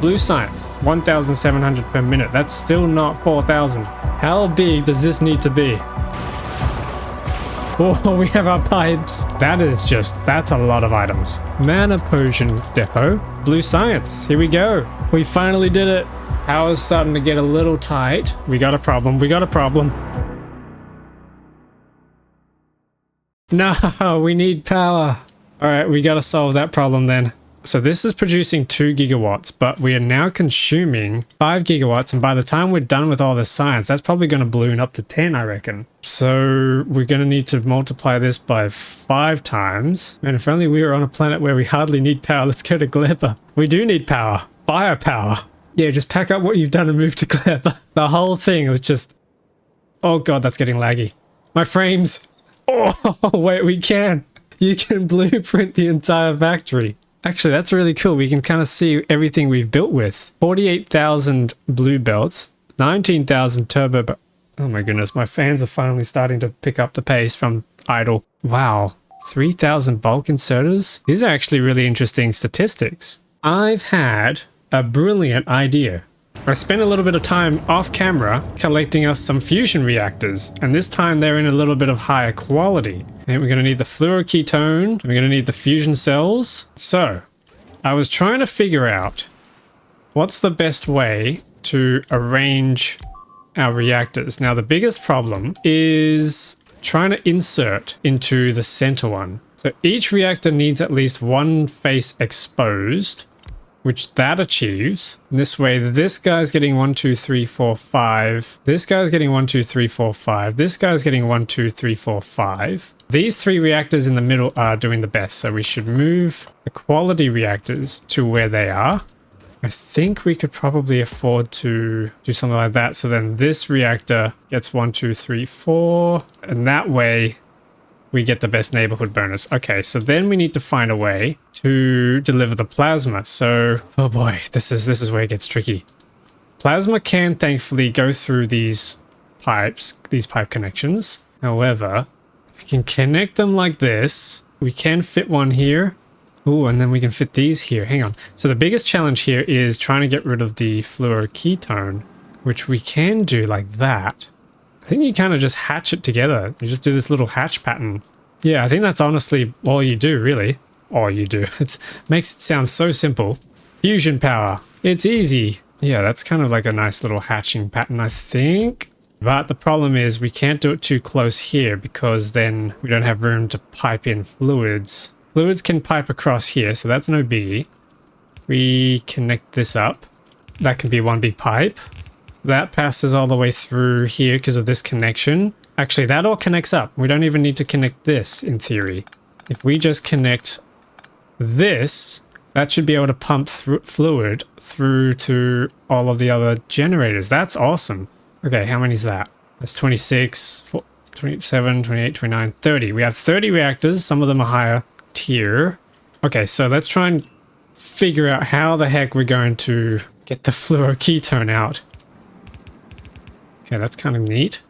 Blue science, 1,700 per minute. That's still not 4,000. How big does this need to be? Oh, we have our pipes. That's a lot of items. Mana potion depot. Blue science. Here we go. We finally did it. Power's starting to get a little tight. We got a problem. We got a problem. No, we need power. All right, we got to solve that problem then. So this is producing 2 gigawatts, but we are now consuming 5 gigawatts. And by the time we're done with all this science, that's probably going to balloon up to 10, I reckon. So we're going to need to multiply this by 5 times. And if only we were on a planet where we hardly need power, let's go to Gleba. We do need power. Firepower. Yeah, just pack up what you've done and move to Gleba. The whole thing was just... Oh god, that's getting laggy. My frames. Oh, wait, we can. You can blueprint the entire factory. Actually, that's really cool. We can kind of see everything we've built with. 48,000 blue belts, 19,000 turbo... Oh my goodness, my fans are finally starting to pick up the pace from idle. Wow, 3,000 bulk inserters? These are actually really interesting statistics. I've had a brilliant idea. I spent a little bit of time off camera collecting us some fusion reactors, and this time they're in a little bit of higher quality. And we're going to need the fluoroketone, we're going to need the fusion cells. So, I was trying to figure out what's the best way to arrange our reactors. Now, the biggest problem is trying to insert into the center one. So each reactor needs at least one face exposed, which that achieves. And this way, this guy's getting 1, 2, 3, 4, 5. This guy's getting 1, 2, 3, 4, 5. This guy's getting 1, 2, 3, 4, 5. These 3 reactors in the middle are doing the best, so we should move the quality reactors to where they are. I think we could probably afford to do something like that. So then this reactor gets 1, 2, 3, 4. And that way, we get the best neighborhood bonus. Okay, so then we need to find a way to deliver the plasma. So, oh boy, this is where it gets tricky. Plasma can thankfully go through these pipes, these pipe connections. However, we can connect them like this. We can fit one here. Ooh, and then we can fit these here. Hang on. So the biggest challenge here is trying to get rid of the fluoroketone, which we can do like that. I think you kind of just hatch it together. You just do this little hatch pattern. Yeah, I think that's honestly all you do, really. All you do. It makes it sound so simple. Fusion power. It's easy. Yeah, that's kind of like a nice little hatching pattern, I think. But the problem is we can't do it too close here because then we don't have room to pipe in fluids. Fluids can pipe across here, so that's no biggie. We connect this up. That can be one big pipe. That passes all the way through here because of this connection. Actually, that all connects up. We don't even need to connect this, in theory. If we just connect this, that should be able to pump fluid through to all of the other generators. That's awesome. Okay, how many is that? That's 26, 27, 28, 29, 30. We have 30 reactors. Some of them are higher tier. Okay, so let's try and figure out how the heck we're going to get the fluoroketone out. Okay, that's kind of neat.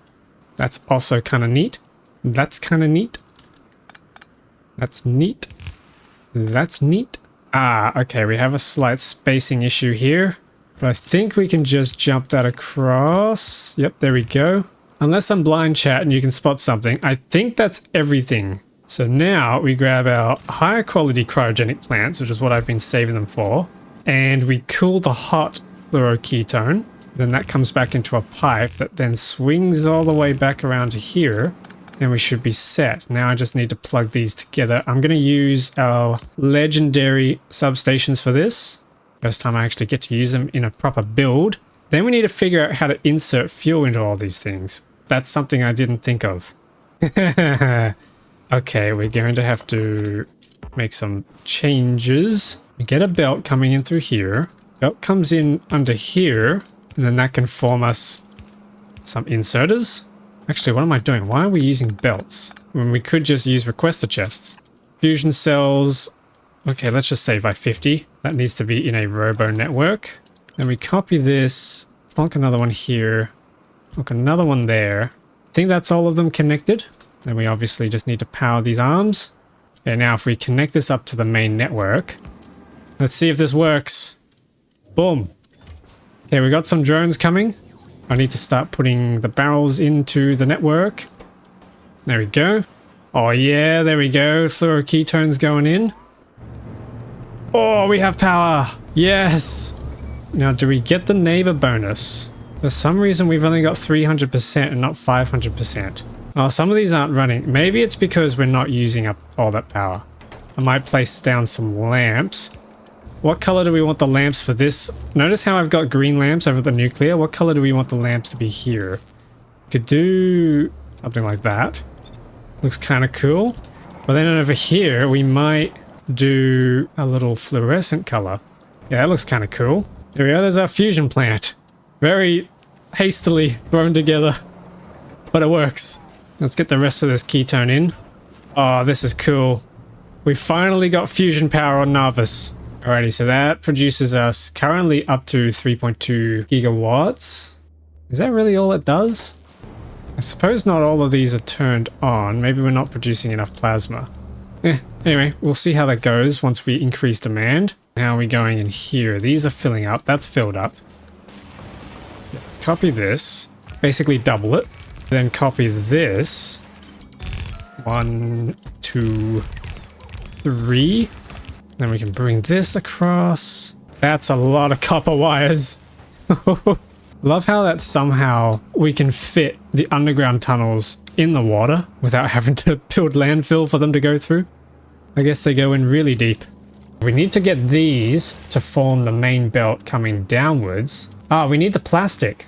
That's also kind of neat. That's kind of neat. That's neat. That's neat. Ah, okay, we have a slight spacing issue here. But I think we can just jump that across. Yep, there we go. Unless I'm blind, chat, and you can spot something. I think that's everything. So now we grab our higher quality cryogenic plants, which is what I've been saving them for. And we cool the hot fluoroketone. Then that comes back into a pipe that then swings all the way back around to here. And we should be set. Now I just need to plug these together. I'm going to use our legendary substations for this. First time I actually get to use them in a proper build. Then we need to figure out how to insert fuel into all these things. That's something I didn't think of. Okay, we're going to have to make some changes. We get a belt coming in through here. Belt comes in under here. And then that can form us some inserters. Actually, what am I doing? Why are we using belts when we could just use requester chests? Fusion cells. Okay, let's just save by 50. That needs to be in a robo network. Then we copy this, plonk another one here, plonk another one there. I think that's all of them connected. Then we obviously just need to power these arms. Okay, now if we connect this up to the main network, let's see if this works. Boom. Okay, we got some drones coming. I need to start putting the barrels into the network. There we go. Oh yeah, there we go. Fluoroketones going in. Oh, we have power. Yes. Now, do we get the neighbor bonus? For some reason, we've only got 300% and not 500%. Oh, some of these aren't running. Maybe it's because we're not using up all that power. I might place down some lamps. What color do we want the lamps for this? Notice how I've got green lamps over the nuclear. What color do we want the lamps to be here? Could do something like that. Looks kind of cool. But then over here, we might do a little fluorescent color. Yeah, that looks kind of cool. There we go. There's our fusion plant. Very hastily thrown together, but it works. Let's get the rest of this ketone in. Oh, this is cool. We finally got fusion power on Nauvis. Alrighty, so that produces us currently up to 3.2 gigawatts. Is that really all it does? I suppose not all of these are turned on. Maybe we're not producing enough plasma. Anyway, we'll see how that goes once we increase demand. How are we going in here? These are filling up. That's filled up. Copy this. Basically double it. Then copy this. 1, 2, 3. Then we can bring this across. That's a lot of copper wires. Love how that somehow we can fit the underground tunnels in the water without having to build landfill for them to go through. I guess they go in really deep. We need to get these to form the main belt coming downwards. Ah, we need the plastic.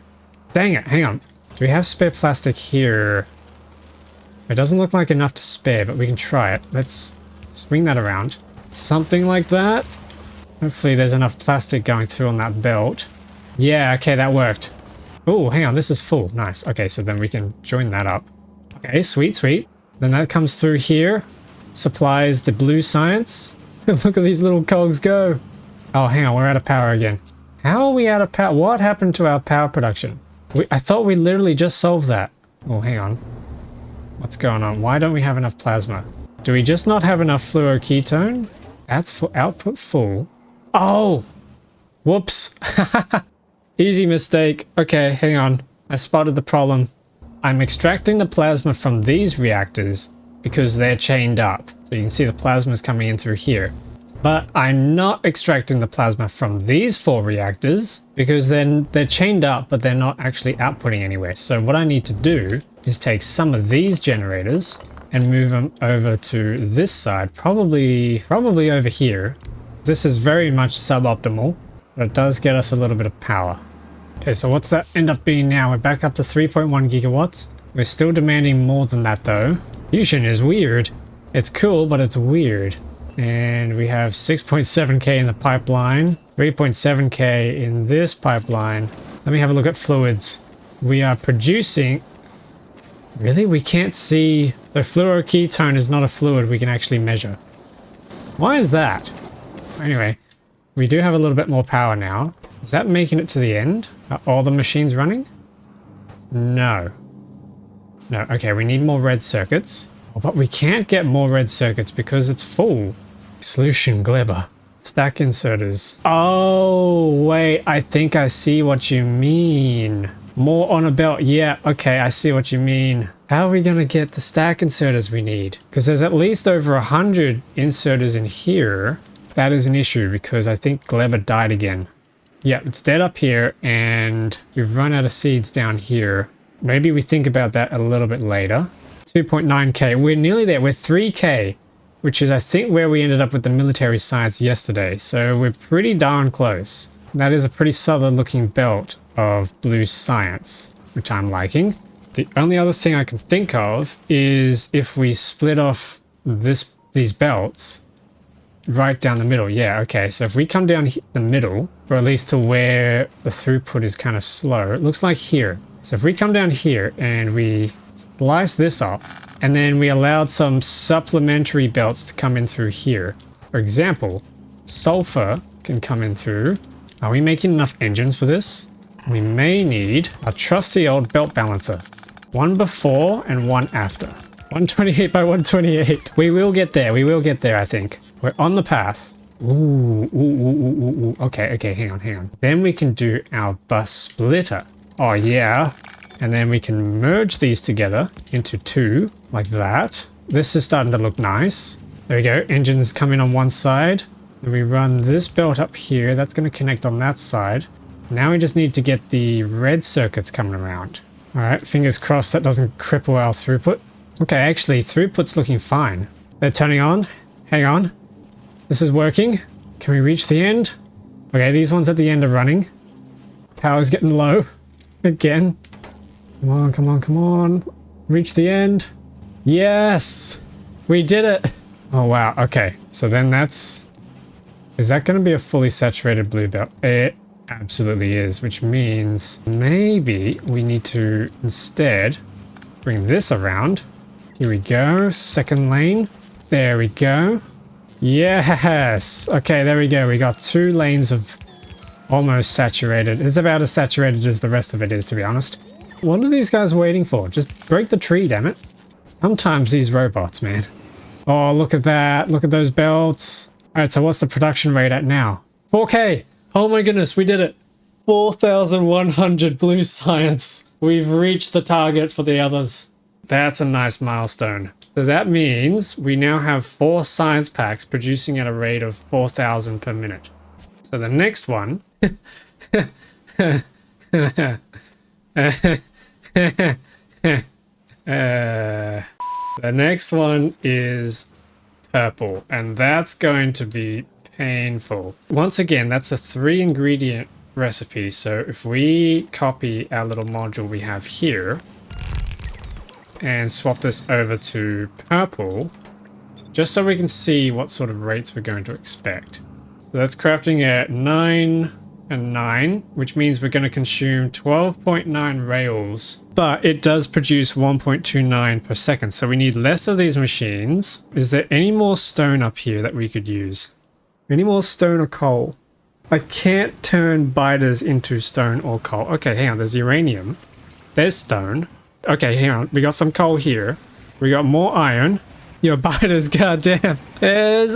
Dang it, hang on. Do we have spare plastic here? It doesn't look like enough to spare, but we can try it. Let's swing that around. Something like that. Hopefully there's enough plastic going through on that belt. Yeah, okay, that worked. Oh, hang on, this is full. Nice. Okay, so then we can join that up. Okay, sweet, sweet. Then that comes through here. Supplies the blue science. Look at these little cogs go. Oh, hang on, we're out of power again. How are we out of power? What happened to our power production? I thought we literally just solved that. Oh, hang on. What's going on? Why don't we have enough plasma? Do we just not have enough fluoroketone? That's for output full. Oh! Whoops. Easy mistake. Okay, hang on. I spotted the problem. I'm extracting the plasma from these reactors because they're chained up. So you can see the plasma is coming in through here. But I'm not extracting the plasma from these 4 reactors because then they're chained up, but they're not actually outputting anywhere. So what I need to do is take some of these generators and move them over to this side, probably over here. This is very much suboptimal, but it does get us a little bit of power. Okay, so what's that end up being now? We're back up to 3.1 gigawatts. We're still demanding more than that though. Fusion is weird. It's cool, but it's weird. And we have 6.7k in the pipeline, 3.7k in this pipeline. Let me have a look at fluids. We are producing... Really? We can't see... So fluoroketone is not a fluid we can actually measure. Why is that? Anyway, we do have a little bit more power now. Is that making it to the end? Are all the machines running? No. No, okay, we need more red circuits. Oh, but we can't get more red circuits because it's full. Solution Gleber. Stack inserters. Oh, wait, I think I see what you mean. More on a belt. Yeah, okay, I see what you mean. How are we going to get the stack inserters we need? Because there's at least over 100 inserters in here. That is an issue because I think Gleber died again. Yeah, it's dead up here and we've run out of seeds down here. Maybe we think about that a little bit later. 2.9k. We're nearly there. We're 3k, which is I think where we ended up with the military science yesterday. So we're pretty darn close. That is a pretty solid looking belt of blue science, which I'm liking. The only other thing I can think of is if we split off these belts right down the middle. Yeah, okay. So if we come down the middle, or at least to where the throughput is kind of slow, it looks like here. So if we come down here and we slice this off, and then we allowed some supplementary belts to come in through here. For example, sulfur can come in through. Are we making enough engines for this? We may need a trusty old belt balancer. One before and one after. 128 by 128. We will get there. We will get there, I think. We're on the path. Ooh. Okay, hang on. Then we can do our bus splitter. Oh, yeah. And then we can merge these together into two, like that. This is starting to look nice. There we go. Engines come in on one side. Then we run this belt up here. That's going to connect on that side. Now we just need to get the red circuits coming around. All right, fingers crossed that doesn't cripple our throughput. Okay, actually, throughput's looking fine. They're turning on. Hang on. This is working. Can we reach the end? Okay, these ones at the end are running. Power's getting low. Again. Come on. Reach the end. Yes! We did it! Oh, wow. Okay, so then that's... Is that going to be a fully saturated blue belt? It absolutely is, which means maybe we need to instead bring this around. Here we go. Second lane. There we go. Yes! Okay, there we go. We got 2 lanes of almost saturated. It's about as saturated as the rest of it is, to be honest. What are these guys waiting for? Just break the tree, damn it. Sometimes these robots, man. Oh, look at that. Look at those belts. Alright, so what's the production rate at now? 4K! Oh my goodness, we did it! 4,100 blue science. We've reached the target for the others. That's a nice milestone. So that means we now have 4 science packs producing at a rate of 4,000 per minute. So the next one... the next one is purple, and that's going to be painful. Once again, that's a 3-ingredient recipe, so if we copy our little module we have here and swap this over to purple, just so we can see what sort of rates we're going to expect. So that's crafting at 9 and 9, which means we're going to consume 12.9 rails, but it does produce 1.29 per second, so we need less of these machines. Is there any more stone up here that we could use? Any more stone or coal? I can't turn biters into stone or coal. Okay, hang on, there's uranium. There's stone. Okay, hang on, we got some coal here. We got more iron. Your biters, goddamn. There's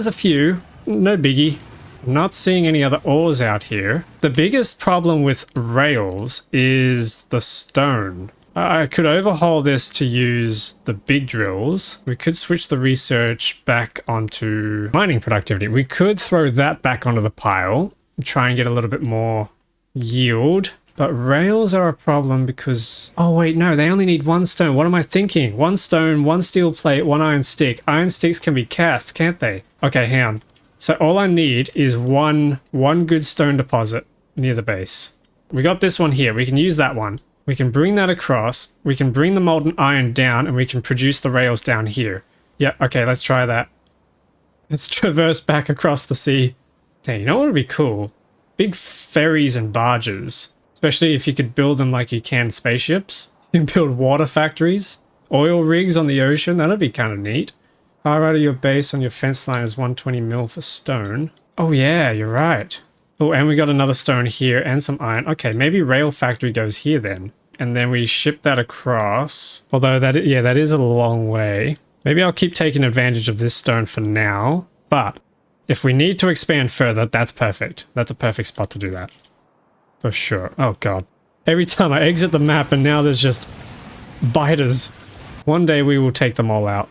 a few. No biggie. Not seeing any other ores out here. The biggest problem with rails is the stone. I could overhaul this to use the big drills. We could switch the research back onto mining productivity. We could throw that back onto the pile and try and get a little bit more yield. But rails are a problem because... Oh wait, no, they only need 1 stone. What am I thinking? 1 stone, 1 steel plate, 1 iron stick. Iron sticks can be cast, can't they? Okay, hang on. So all I need is one good stone deposit near the base. We got this one here. We can use that one. We can bring that across. We can bring the molten iron down, and we can produce the rails down here. Yeah, okay, let's try that. Let's traverse back across the sea. Hey, you know what would be cool? Big ferries and barges. Especially if you could build them like you can spaceships. You can build water factories. Oil rigs on the ocean. That'd be kind of neat. Far out of your base on your fence line is 120 mil for stone. Oh yeah, you're right. Oh, and we got another stone here and some iron. Okay, maybe rail factory goes here then. And then we ship that across. Although that is a long way. Maybe I'll keep taking advantage of this stone for now. But if we need to expand further, that's perfect. That's a perfect spot to do that. For sure. Oh god. Every time I exit the map and now there's just biters. One day we will take them all out.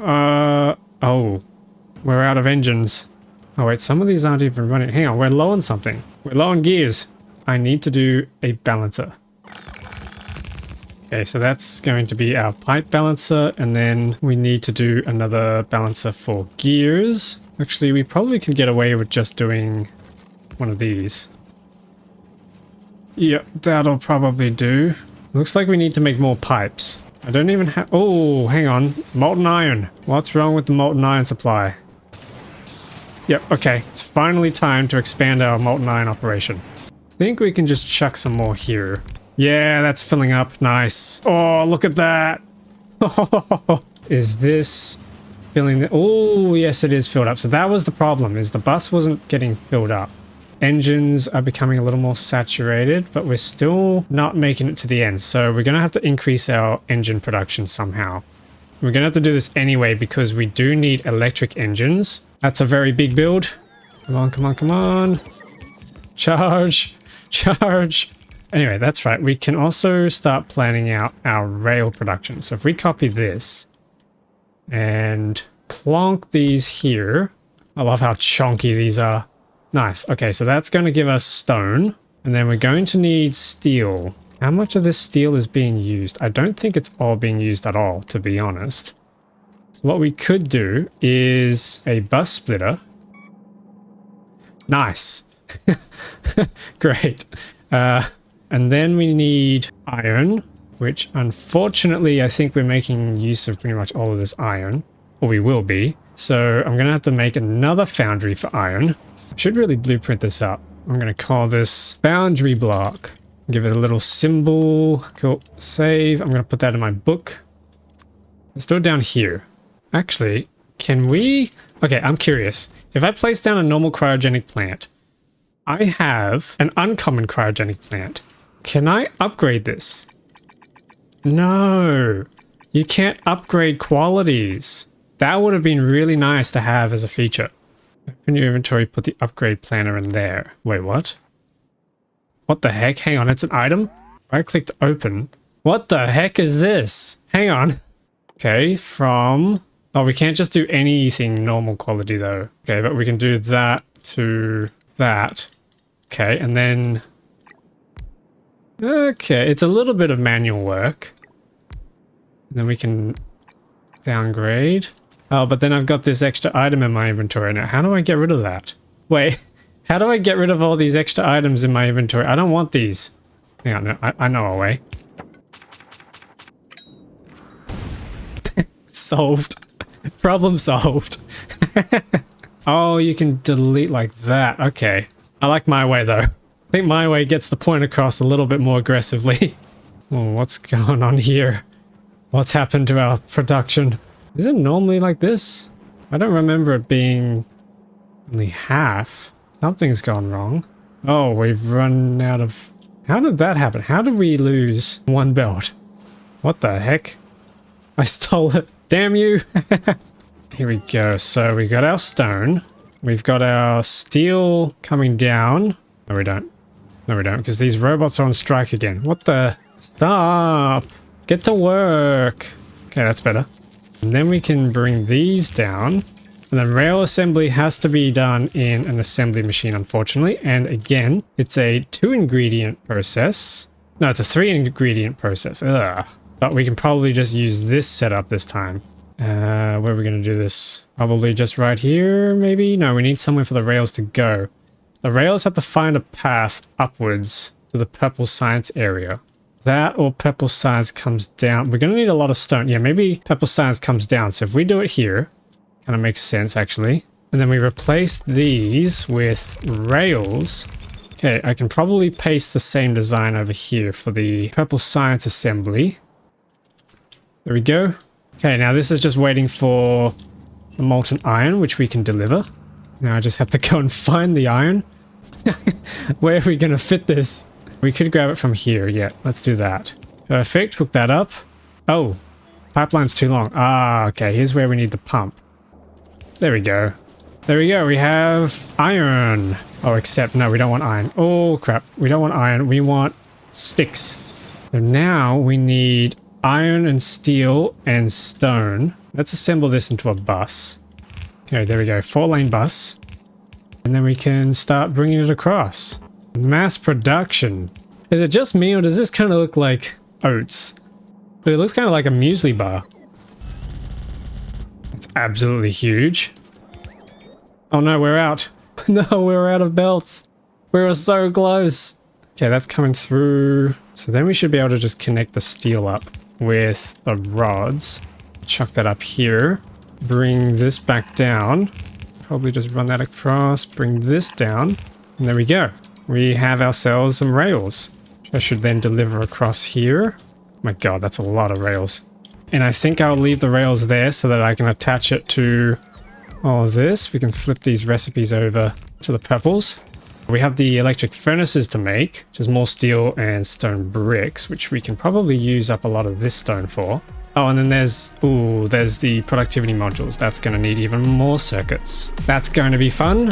Oh. We're out of engines. Oh wait, some of these aren't even running. Hang on, we're low on something. We're low on gears. I need to do a balancer. Okay, so that's going to be our pipe balancer, and then we need to do another balancer for gears. Actually, we probably can get away with just doing one of these. Yep, that'll probably do. Looks like we need to make more pipes. I don't even have... Oh, hang on. Molten iron. What's wrong with the molten iron supply? Yep, okay. It's finally time to expand our molten iron operation. I think we can just chuck some more here. Yeah, that's filling up. Nice. Oh, look at that. Is this filling the... Oh, yes, it is filled up. So that was the problem, is the bus wasn't getting filled up. Engines are becoming a little more saturated, but we're still not making it to the end. So we're going to have to increase our engine production somehow. We're going to have to do this anyway because we do need electric engines. That's a very big build. Come on, come on, come on. Charge, charge. Anyway, that's right. We can also start planning out our rail production. So if we copy this and plonk these here. I love how chonky these are. Nice. Okay, so that's going to give us stone. And then we're going to need steel. How much of this steel is being used? I don't think it's all being used at all, to be honest. So what we could do is a bus splitter. Nice. Great. And then we need iron, which unfortunately I think we're making use of pretty much all of this iron. Or we will be. So I'm going to have to make another foundry for iron. I should really blueprint this up. I'm going to call this foundry block. Give it a little symbol. Cool. Save. I'm going to put that in my book. Let's do it down here. Actually, can we... Okay, I'm curious. If I place down a normal cryogenic plant, I have an uncommon cryogenic plant. Can I upgrade this? No. You can't upgrade qualities. That would have been really nice to have as a feature. Open your inventory, put the upgrade planner in there. Wait, what? What the heck? Hang on, it's an item? I clicked open. What the heck is this? Hang on. Okay, from... Oh, we can't just do anything normal quality though. Okay, but we can do that to that. Okay, and then... Okay, it's a little bit of manual work. And then we can downgrade. Oh, but then I've got this extra item in my inventory now. How do I get rid of that? Wait, how do I get rid of all these extra items in my inventory? I don't want these. Hang on, no, I know a way. Solved. Problem solved. Oh, you can delete like that. Okay. I like my way though. I think my way gets the point across a little bit more aggressively. Oh, what's going on here? What's happened to our production? Is it normally like this? I don't remember it being only half. Something's gone wrong. Oh, we've run out of... How did that happen? How did we lose one belt? What the heck? I stole it. Damn you. Here we go. So we got our stone. We've got our steel coming down. No, we don't. No, we don't, because these robots are on strike again. What the... Stop! Get to work! Okay, that's better. And then we can bring these down. And then rail assembly has to be done in an assembly machine, unfortunately. And again, it's a 2-ingredient process. No, it's a 3-ingredient process. Ugh. But we can probably just use this setup this time. Where are we going to do this? Probably just right here, maybe? No, we need somewhere for the rails to go. The rails have to find a path upwards to the purple science area. That or purple science comes down. We're going to need a lot of stone. Yeah, maybe purple science comes down. So if we do it here, kind of makes sense actually. And then we replace these with rails. Okay, I can probably paste the same design over here for the purple science assembly. There we go. Okay, now this is just waiting for the molten iron, which we can deliver. Now I just have to go and find the iron. Where are we going to fit this? We could grab it from here. Yeah, let's do that. Perfect. Hook that up. Oh, pipeline's too long. Ah, okay. Here's where we need the pump. There we go. There we go. We have iron. Oh, except no, we don't want iron. Oh, crap. We don't want iron. We want sticks. So now we need iron and steel and stone. Let's assemble this into a bus. Okay, there we go. 4-lane bus. And then we can start bringing it across. Mass production. Is it just me or does this kind of look like oats? But it looks kind of like a muesli bar. It's absolutely huge. Oh no, we're out. No, we're out of belts. We were so close. Okay, that's coming through. So then we should be able to just connect the steel up with the rods. Chuck that up here. Bring this back down. Probably just run that across. Bring this down. And there we go. We have ourselves some rails. I should then deliver across here. My god, that's a lot of rails. And I think I'll leave the rails there so that I can attach it to all of this. We can flip these recipes over to the purples. We have the electric furnaces to make, which is more steel and stone bricks, which we can probably use up a lot of this stone for. Oh, and then there's the productivity modules. That's going to need even more circuits. That's going to be fun.